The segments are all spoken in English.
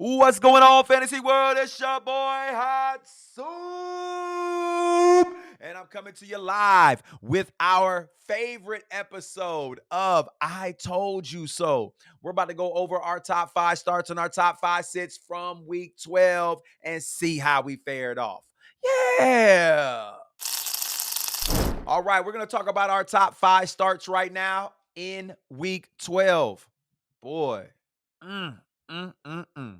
What's going on, Fantasy World? It's your boy Hot Soup. And I'm coming to you live with our favorite episode of I Told You So. We're about to go over our top 5 starts and our top 5 sits from week 12 and see how we fared off. Yeah. All right, we're going to talk about our top 5 starts right now in week 12. Boy. Mm, mm, mm, mm.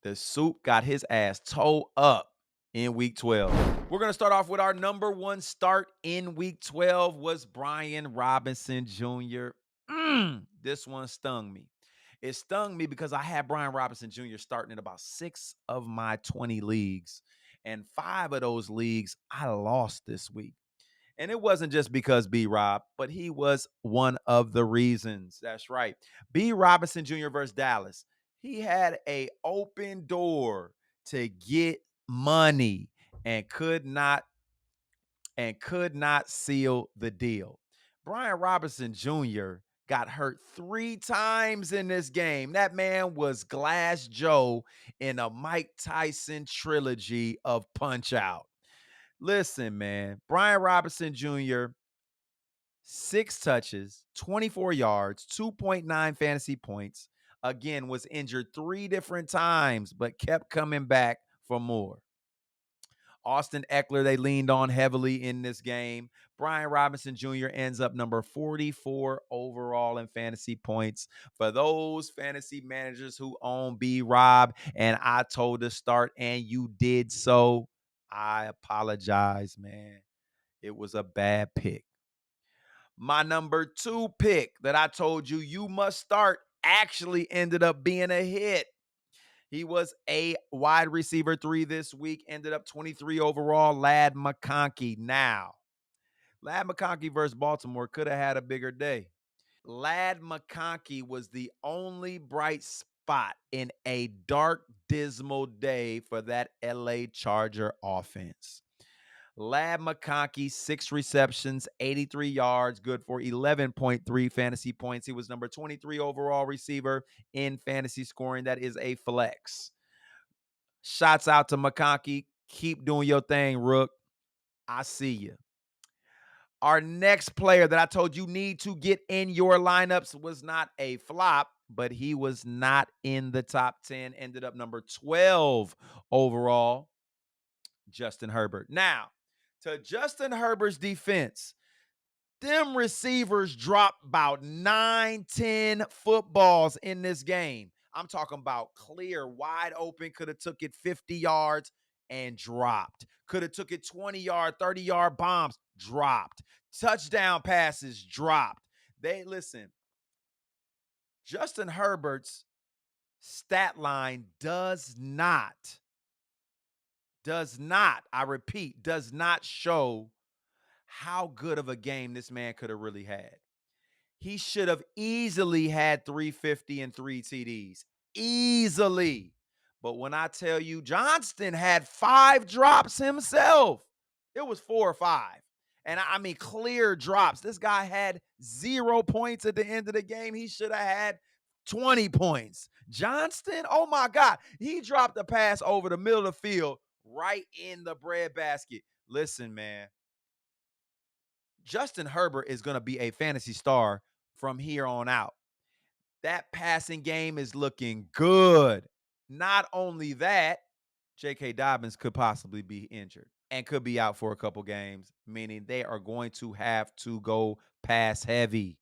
The Soup got his ass towed up in week 12. We're going to start off with our number 1 start in week 12 was Brian Robinson Jr. This one stung me. It stung me because I had Brian Robinson Jr. starting in about 6 of my 20 leagues. And 5 of those leagues I lost this week. And it wasn't just because B Rob, but he was one of the reasons. That's right. B Robinson Jr. versus Dallas. He had a open door to get money and could not seal the deal. Brian Robinson Jr. got hurt 3 times in this game. That man was Glass Joe in a Mike Tyson trilogy of Punch-Out. Listen, man, Brian Robinson Jr., 6 touches, 24 yards, 2.9 fantasy points. Again, was injured 3 different times, but kept coming back for more. Austin Eckler, they leaned on heavily in this game. Brian Robinson Jr. ends up number 44 overall in fantasy points. For those fantasy managers who own B Rob and I told to start and you did so, I apologize, man. It was a bad pick. My number 2 pick that I told you you must start actually ended up being a hit. He was a wide receiver 3 this week, ended up 23 overall, Lad McConkey. Now, Lad McConkey versus Baltimore could have had a bigger day. Lad McConkey was the only bright spot in a dark, dismal day for that LA Charger offense. Lad McConkey, 6 receptions, 83 yards, good for 11.3 fantasy points. He was number 23 overall receiver in fantasy scoring. That is a flex. Shots out to McConkey. Keep doing your thing, Rook. I see you. Our next player that I told you need to get in your lineups was not a flop, but he was not in the top 10. Ended up number 12 overall, Justin Herbert. Now, to Justin Herbert's defense, them receivers dropped about 9-10 footballs in this game. I'm talking about clear, wide open, could have took it 50 yards and dropped. Could have took it 20-yard, 30-yard bombs, dropped. Touchdown passes, dropped. Listen, Justin Herbert's stat line does not, I repeat, does not show how good of a game this man could have really had. He should have easily had 350 and 3 TDs. Easily. But when I tell you, Johnston had 5 drops himself. It was 4 or 5. And I mean, clear drops. This guy had 0 points at the end of the game. He should have had 20 points. Johnston, oh my God. He dropped a pass over the middle of the field right in the breadbasket. Listen, man. Justin Herbert is going to be a fantasy star from here on out. That passing game is looking good. Not only that, J.K. Dobbins could possibly be injured and could be out for a couple games, meaning they are going to have to go pass heavy.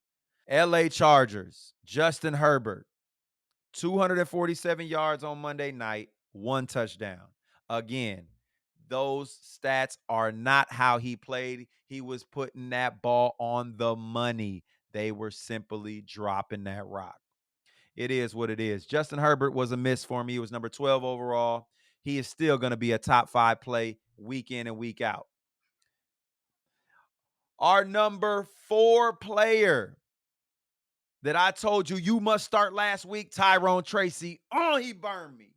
LA Chargers, Justin Herbert, 247 yards on Monday night, 1 touchdown. Again, those stats are not how he played. He was putting that ball on the money. They were simply dropping that rock. It is what it is. Justin Herbert was a miss for me. He was number 12 overall. He is still going to be a top 5 play week in and week out. Our number 4 player that I told you must start last week, Tyrone Tracy. Oh, he burned me.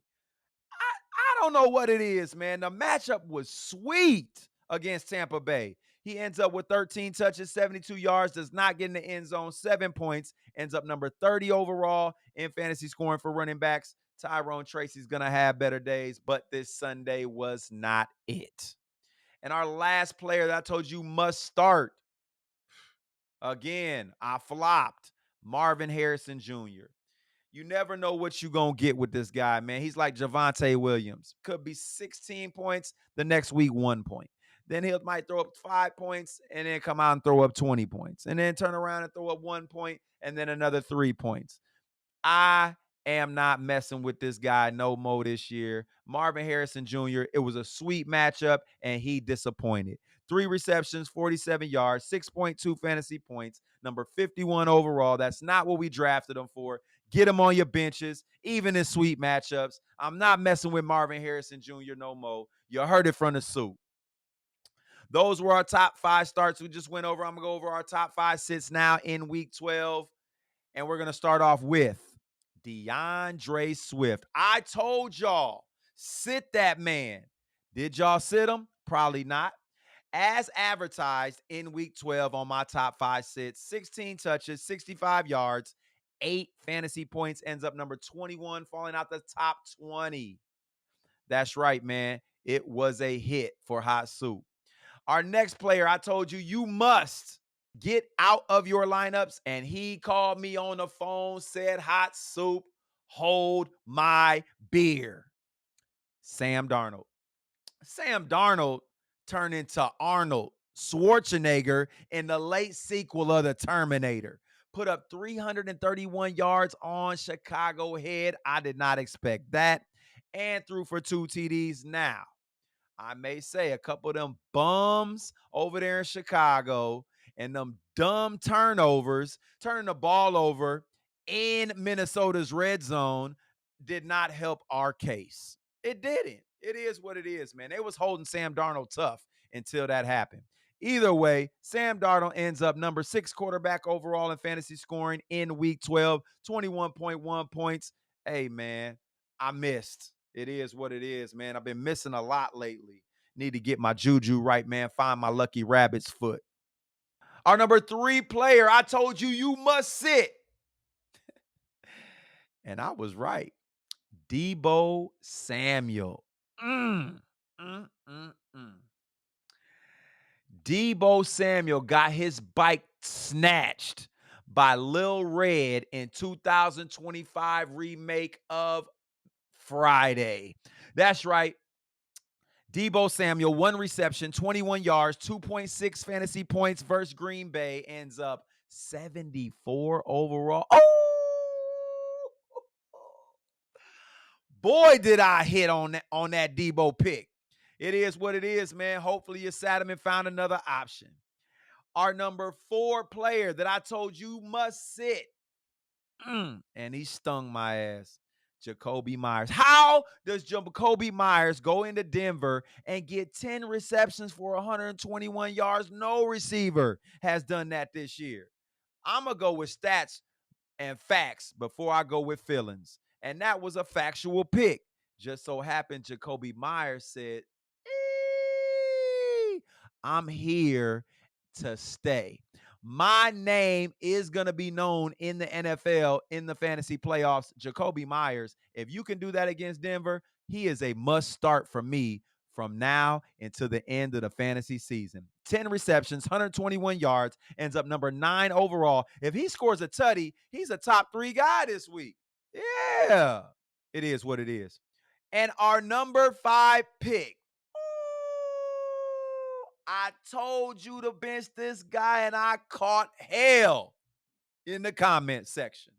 I don't know what it is, man. The matchup was sweet against Tampa Bay. He ends up with 13 touches, 72 yards, does not get in the end zone, 7 points, ends up number 30 overall in fantasy scoring for running backs. Tyrone Tracy's going to have better days, but this Sunday was not it. And our last player that I told you must start, again, I flopped, Marvin Harrison Jr. You never know what you're going to get with this guy, man. He's like Javonte Williams. Could be 16 points, the next week, 1 point. Then he might throw up 5 points and then come out and throw up 20 points. And then turn around and throw up 1 point and then another 3 points. I am not messing with this guy no more this year. Marvin Harrison Jr., it was a sweet matchup, and he disappointed. 3 receptions, 47 yards, 6.2 fantasy points, number 51 overall. That's not what we drafted him for. Get him on your benches, even in sweet matchups. I'm not messing with Marvin Harrison Jr. no more. You heard it from the soup. Those were our top 5 starts we just went over. I'm going to go over our top 5 sits now in week 12. And we're going to start off with DeAndre Swift. I told y'all, sit that man. Did y'all sit him? Probably not. As advertised in week 12 on my top 5 sits, 16 touches, 65 yards, 8 fantasy points, ends up number 21, falling out the top 20. That's right, man. It was a hit for Hot Soup. Our next player, I told you must get out of your lineups. And he called me on the phone, said, Hot Soup, hold my beer. Sam Darnold. Sam Darnold turned into Arnold Schwarzenegger in the late sequel of The Terminator. Put up 331 yards on Chicago head. I did not expect that. And threw for 2 TDs. Now, I may say a couple of them bums over there in Chicago and them dumb turnovers, turning the ball over in Minnesota's red zone did not help our case. It didn't. It is what it is, man. They was holding Sam Darnold tough until that happened. Either way, Sam Darnold ends up number 6 quarterback overall in fantasy scoring in week 12, 21.1 points. Hey, man, I missed. It is what it is, man. I've been missing a lot lately. Need to get my juju right, man. Find my lucky rabbit's foot. Our number 3 player, I told you must sit. And I was right. Deebo Samuel. Mm, mm, mm, mm. Deebo Samuel got his bike snatched by Lil Red in 2025 remake of Friday. That's right. Deebo Samuel, 1 reception, 21 yards, 2.6 fantasy points versus Green Bay, ends up 74 overall. Oh! Boy, did I hit on that Deebo pick. It is what it is, man. Hopefully you sat him and found another option. Our number 4 player that I told you must sit. And he stung my ass. Jakobi Meyers. How does Jakobi Meyers go into Denver and get 10 receptions for 121 yards? No receiver has done that this year. I'm going to go with stats and facts before I go with feelings. And that was a factual pick. Just so happened Jakobi Meyers said, I'm here to stay. My name is going to be known in the NFL in the fantasy playoffs. Jakobi Meyers, if you can do that against Denver, he is a must start for me from now until the end of the fantasy season. 10 receptions, 121 yards, ends up number 9 overall. If he scores a tutty, he's a top 3 guy this week. Yeah, it is what it is. And our number 5 pick. I told you to bench this guy, and I caught hell in the comment section.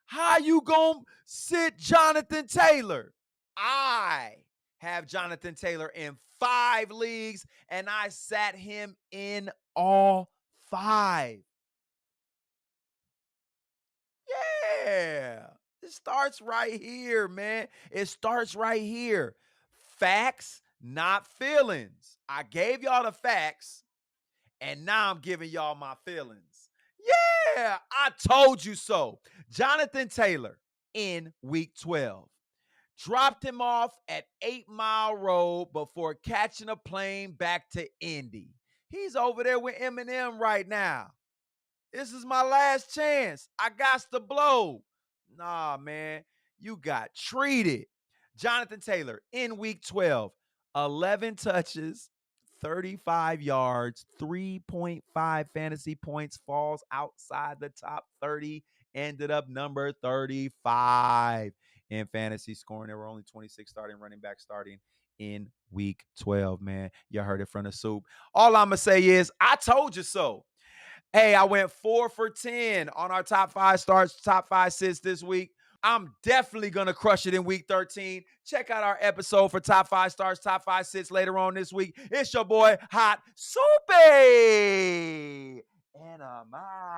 How you gonna sit Jonathan Taylor? I have Jonathan Taylor in 5 leagues, and I sat him in all 5. Yeah. It starts right here, man. It starts right here. Facts, not feelings. I gave y'all the facts, and now I'm giving y'all my feelings. Yeah, I told you so. Jonathan Taylor in week 12. Dropped him off at 8 Mile Road before catching a plane back to Indy. He's over there with Eminem right now. This is my last chance. I got to blow. Nah, man. You got treated. Jonathan Taylor in week 12, 11 touches, 35 yards, 3.5 fantasy points, falls outside the top 30, ended up number 35 in fantasy scoring. There were only 26 starting running backs starting in week 12, man. You heard it from the soup. All I'm going to say is, I told you so. Hey, I went 4 for 10 on our top 5 starts, top 5 sits this week. I'm definitely going to crush it in week 13. Check out our episode for top 5 starts, top 5 sits later on this week. It's your boy, Hot Soupy. And I'm out.